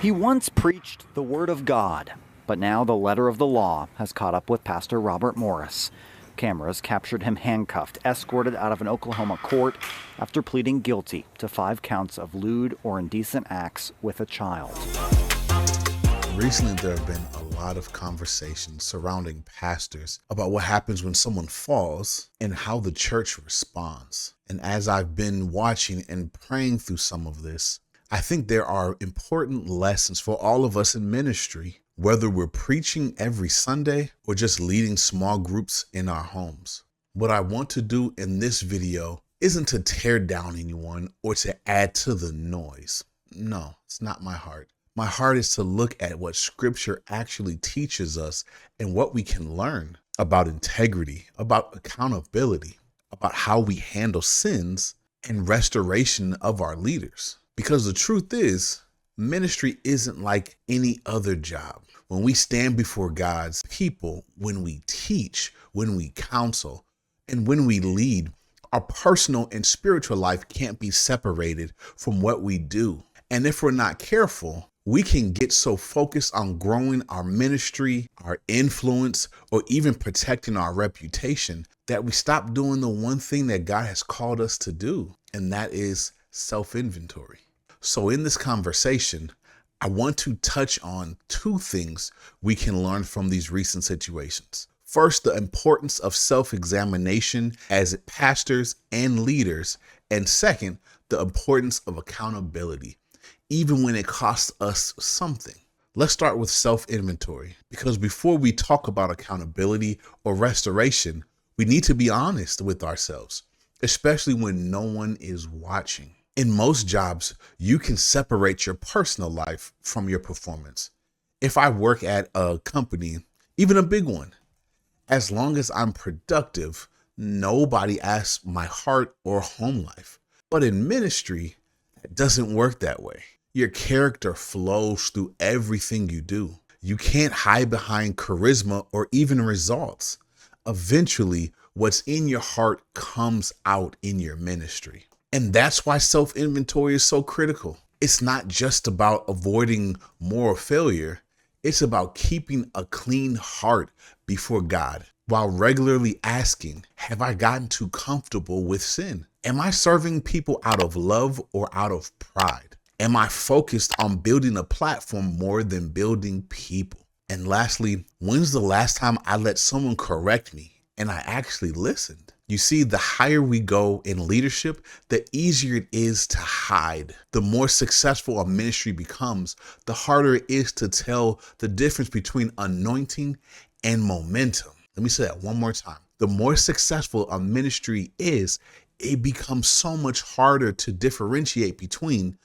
He once preached the Word of God, but now the letter of the law has caught up with Pastor Robert Morris. Cameras captured him handcuffed, escorted out of an Oklahoma court after pleading guilty to 5 counts of lewd or indecent acts with a child. Recently, there have been a lot of conversations surrounding pastors about what happens when someone falls and how the church responds. And as I've been watching and praying through some of this, I think there are important lessons for all of us in ministry, whether we're preaching every Sunday or just leading small groups in our homes. What I want to do in this video isn't to tear down anyone or to add to the noise. No, it's not my heart. My heart is to look at what Scripture actually teaches us and what we can learn about integrity, about accountability, about how we handle sins and restoration of our leaders. Because the truth is, ministry isn't like any other job. When we stand before God's people, when we teach, when we counsel, and when we lead, our personal and spiritual life can't be separated from what we do. And if we're not careful, we can get so focused on growing our ministry, our influence, or even protecting our reputation that we stop doing the one thing that God has called us to do, and that is self-inventory. So in this conversation, I want to touch on 2 things we can learn from these recent situations. First, the importance of self-examination as pastors and leaders, and second, the importance of accountability, even when it costs us something. Let's start with self-inventory, because before we talk about accountability or restoration, we need to be honest with ourselves, especially when no one is watching. In most jobs, you can separate your personal life from your performance. If I work at a company, even a big one, as long as I'm productive, nobody asks my heart or home life. But in ministry, it doesn't work that way. Your character flows through everything you do. You can't hide behind charisma or even results. Eventually, what's in your heart comes out in your ministry. And that's why self-inventory is so critical. It's not just about avoiding moral failure. It's about keeping a clean heart before God while regularly asking, have I gotten too comfortable with sin? Am I serving people out of love or out of pride? Am I focused on building a platform more than building people? And lastly, when's the last time I let someone correct me and I actually listened? You see, the higher we go in leadership, the easier it is to hide. The more successful a ministry becomes, the harder it is to tell the difference between anointing and momentum. Let me say that one more time. The more successful a ministry is, it becomes so much harder to differentiate between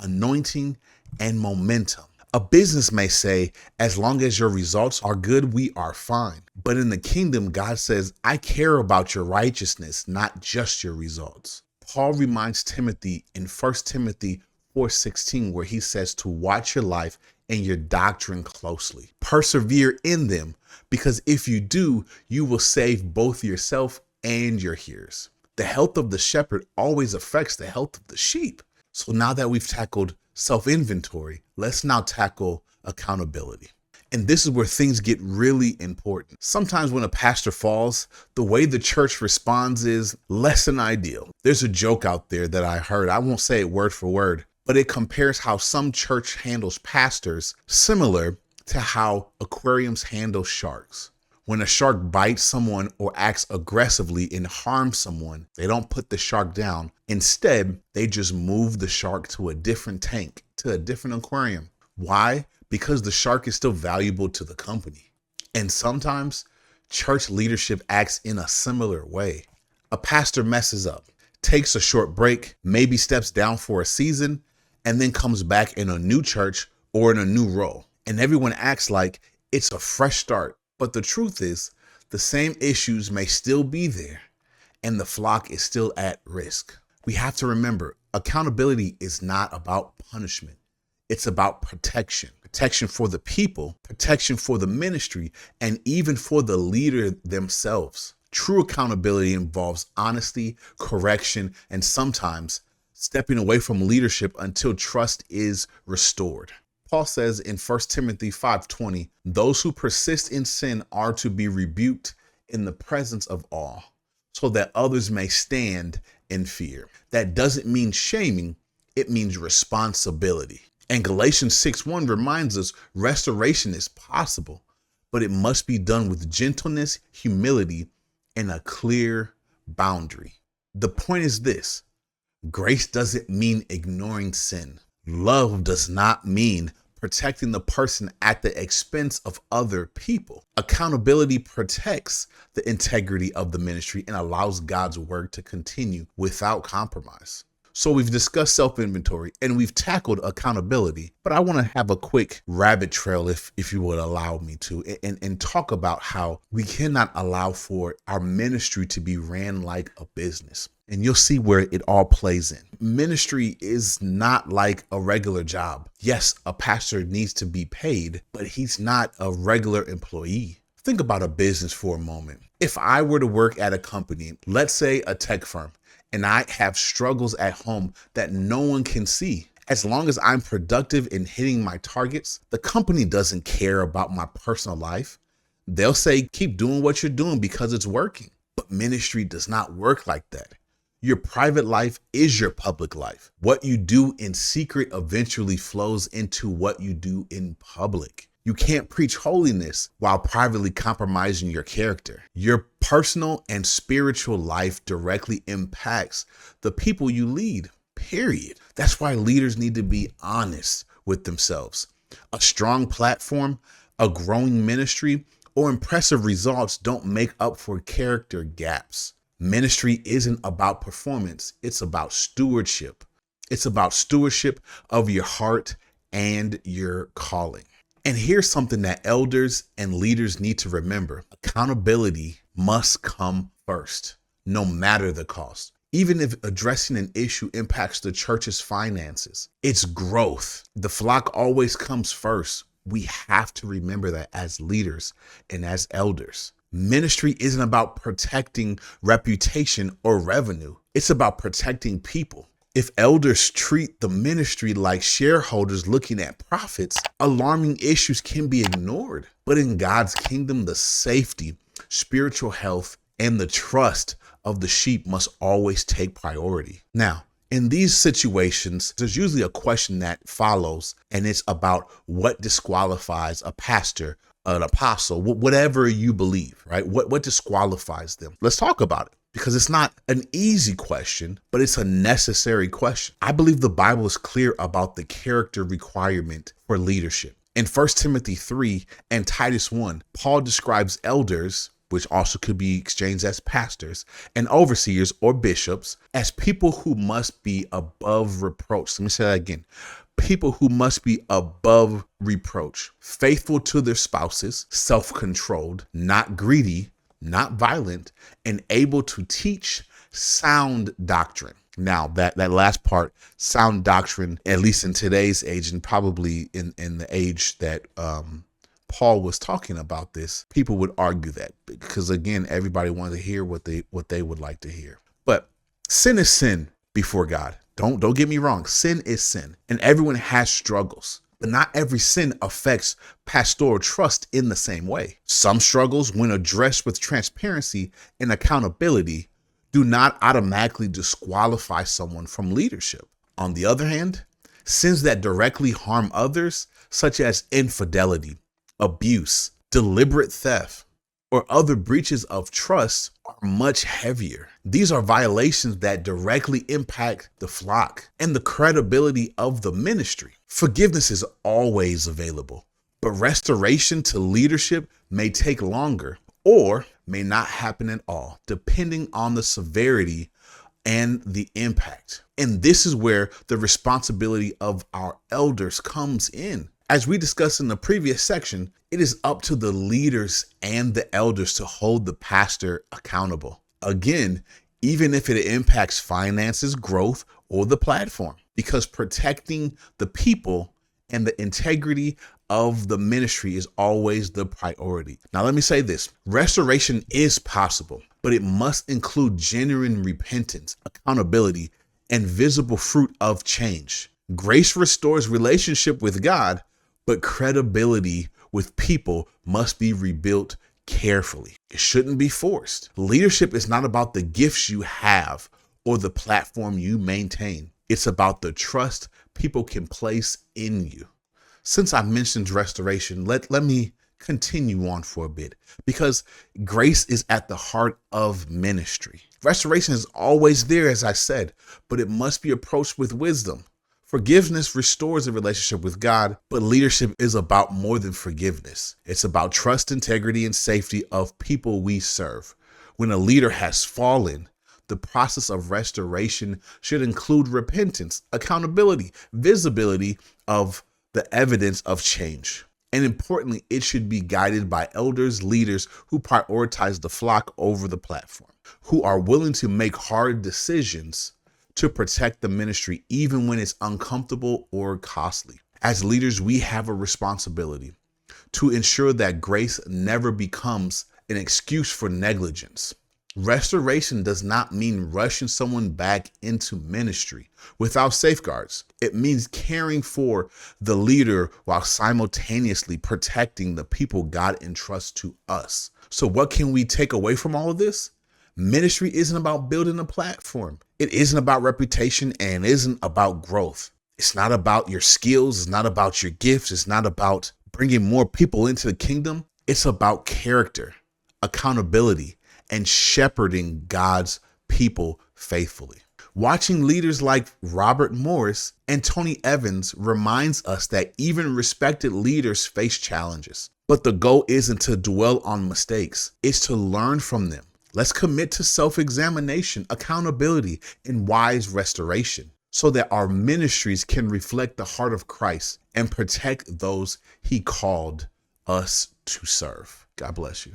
anointing and momentum. A business may say, as long as your results are good, we are fine. But in the kingdom, God says, I care about your righteousness, not just your results. Paul reminds Timothy in 1 Timothy 4:16, where he says to watch your life and your doctrine closely. Persevere in them, because if you do, you will save both yourself and your hearers. The health of the shepherd always affects the health of the sheep. So now that we've tackled self-inventory, let's now tackle accountability. And this is where things get really important. Sometimes when a pastor falls, the way the church responds is less than ideal. There's a joke out there that I heard. I won't say it word for word, but it compares how some church handles pastors similar to how aquariums handle sharks. When a shark bites someone or acts aggressively and harms someone, they don't put the shark down. Instead, they just move the shark to a different tank, to a different aquarium. Why? Because the shark is still valuable to the company. And sometimes church leadership acts in a similar way. A pastor messes up, takes a short break, maybe steps down for a season, and then comes back in a new church or in a new role. And everyone acts like it's a fresh start. But the truth is, the same issues may still be there, and the flock is still at risk. We have to remember, accountability is not about punishment. It's about protection. Protection for the people, protection for the ministry, and even for the leader themselves. True accountability involves honesty, correction, and sometimes stepping away from leadership until trust is restored. Paul says in 1 Timothy 5:20, those who persist in sin are to be rebuked in the presence of all, so that others may stand in fear. That doesn't mean shaming, it means responsibility. And Galatians 6:1 reminds us restoration is possible, but it must be done with gentleness, humility, and a clear boundary. The point is this: grace doesn't mean ignoring sin. Love does not mean protecting the person at the expense of other people. Accountability protects the integrity of the ministry and allows God's work to continue without compromise. So we've discussed self-inventory and we've tackled accountability, but I want to have a quick rabbit trail, if you would allow me to, and talk about how we cannot allow for our ministry to be ran like a business. And you'll see where it all plays in. Ministry is not like a regular job. Yes, a pastor needs to be paid, but he's not a regular employee. Think about a business for a moment. If I were to work at a company, let's say a tech firm, and I have struggles at home that no one can see, as long as I'm productive in hitting my targets, the company doesn't care about my personal life. They'll say, keep doing what you're doing because it's working. But ministry does not work like that. Your private life is your public life. What you do in secret eventually flows into what you do in public. You can't preach holiness while privately compromising your character. Your personal and spiritual life directly impacts the people you lead, period. That's why leaders need to be honest with themselves. A strong platform, a growing ministry, or impressive results don't make up for character gaps. Ministry isn't about performance. It's about stewardship. It's about stewardship of your heart and your calling. And here's something that elders and leaders need to remember. Accountability must come first, no matter the cost. Even if addressing an issue impacts the church's finances, its growth, the flock always comes first. We have to remember that as leaders and as elders. Ministry isn't about protecting reputation or revenue. It's about protecting people. If elders treat the ministry like shareholders looking at profits, alarming issues can be ignored. But in God's kingdom, the safety, spiritual health, and the trust of the sheep must always take priority. Now, in these situations, there's usually a question that follows, and it's about what disqualifies a pastor, an apostle, whatever you believe, right? What disqualifies them? Let's talk about it. Because it's not an easy question, but it's a necessary question. I believe the Bible is clear about the character requirement for leadership. In 1 Timothy 3 and Titus 1, Paul describes elders, which also could be exchanged as pastors, and overseers or bishops, as people who must be above reproach. Let me say that again. People who must be above reproach, faithful to their spouses, self-controlled, not greedy, not violent, and able to teach sound doctrine. Now, that last part, sound doctrine, at least in today's age, and probably in the age that Paul was talking about this, people would argue that, because again, everybody wanted to hear what they would like to hear. But sin is sin before God. Don't get me wrong. Sin is sin, and everyone has struggles. But not every sin affects pastoral trust in the same way. Some struggles, when addressed with transparency and accountability, do not automatically disqualify someone from leadership. On the other hand, sins that directly harm others, such as infidelity, abuse, deliberate theft, or other breaches of trust, are much heavier. These are violations that directly impact the flock and the credibility of the ministry. Forgiveness is always available, but restoration to leadership may take longer or may not happen at all, depending on the severity and the impact. And this is where the responsibility of our elders comes in. As we discussed in the previous section, it is up to the leaders and the elders to hold the pastor accountable. Again, even if it impacts finances, growth, or the platform, because protecting the people and the integrity of the ministry is always the priority. Now, let me say this. Restoration is possible, but it must include genuine repentance, accountability, and visible fruit of change. Grace restores relationship with God, but credibility with people must be rebuilt carefully. It shouldn't be forced. Leadership is not about the gifts you have or the platform you maintain. It's about the trust people can place in you. Since I mentioned restoration, let me continue on for a bit, because grace is at the heart of ministry. Restoration is always there, as I said, but it must be approached with wisdom. Forgiveness restores a relationship with God, but leadership is about more than forgiveness. It's about trust, integrity, and safety of people we serve. When a leader has fallen, the process of restoration should include repentance, accountability, visibility of the evidence of change. And importantly, it should be guided by elders, leaders who prioritize the flock over the platform, who are willing to make hard decisions to protect the ministry, even when it's uncomfortable or costly. As leaders, we have a responsibility to ensure that grace never becomes an excuse for negligence. Restoration does not mean rushing someone back into ministry without safeguards. It means caring for the leader while simultaneously protecting the people God entrusts to us. So what can we take away from all of this? Ministry isn't about building a platform. It isn't about reputation, and it isn't about growth. It's not about your skills. It's not about your gifts. It's not about bringing more people into the kingdom. It's about character, accountability, and shepherding God's people faithfully. Watching leaders like Robert Morris and Tony Evans reminds us that even respected leaders face challenges. But the goal isn't to dwell on mistakes. It's to learn from them. Let's commit to self-examination, accountability, and wise restoration so that our ministries can reflect the heart of Christ and protect those he called us to serve. God bless you.